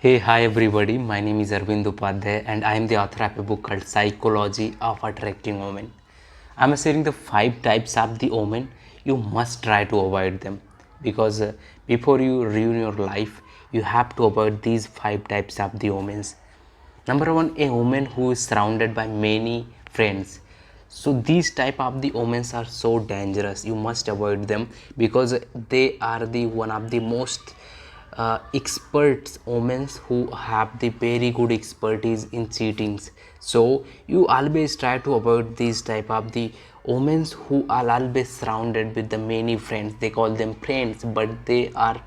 Hey, hi everybody. My name is Arvind Upadhyay and I am the author of a book called Psychology of Attracting Women. I'm sharing the 5 types of the women. You must try to avoid them because before you ruin your life, you have to avoid these 5 types of the women. Number one, a woman who is surrounded by many friends. So these type of the women are so dangerous. You must avoid them because they are the one of the most experts women who have the very good expertise in cheatings. So you always try to avoid these type of the women who are always surrounded with the many friends. They call them friends, but they are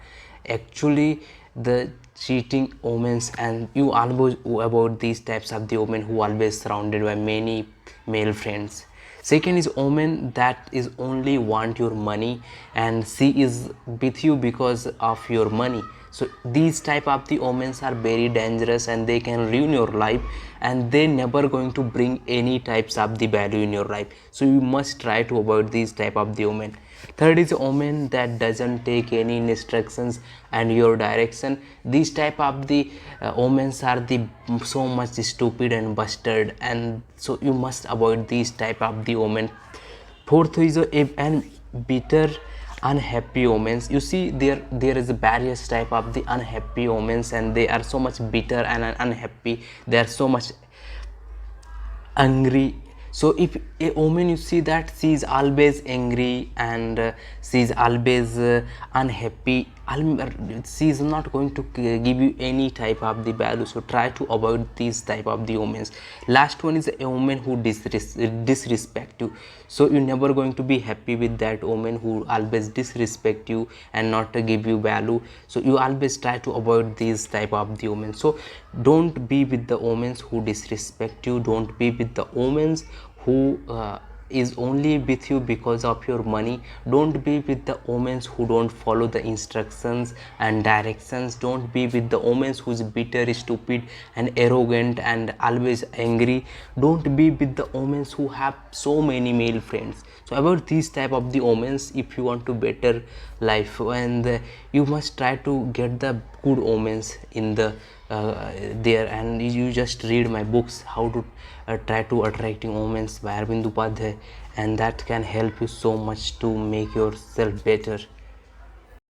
actually the cheating omens, and you always about these types of the women who always surrounded by many male friends. Second is woman that is only want your money and she is with you because of your money. So these type of the omens are very dangerous and they can ruin your life, and they never going to bring any types of the value in your life. So you must try to avoid these type of the women. Third is omen that doesn't take any instructions and your direction. These type of the omens are the so much stupid and busted, and so you must avoid these type of the omen. Fourth is an bitter unhappy omens. You see, there is various type of the unhappy omens, and they are so much bitter and unhappy. They are so much angry. So if a woman, you see that she is always angry and she is always unhappy, she is not going to give you any type of the value. So try to avoid these type of the women. Last one is a woman who disrespect you. So you're never going to be happy with that woman who always disrespect you and not give you value. So you always try to avoid these type of the women. So don't be with the women who disrespect you. Don't be with the women who is only with you because of your money. Don't be with the women who don't follow the instructions and directions. Don't be with the women who's bitter, stupid and arrogant and always angry. Don't be with the women who have so many male friends. So about these type of the omens, if you want to better life, and you must try to get the good omens in the there, and you just read my books, how to try to attracting omens by Arvind Upadhyay, and that can help you so much to make yourself better.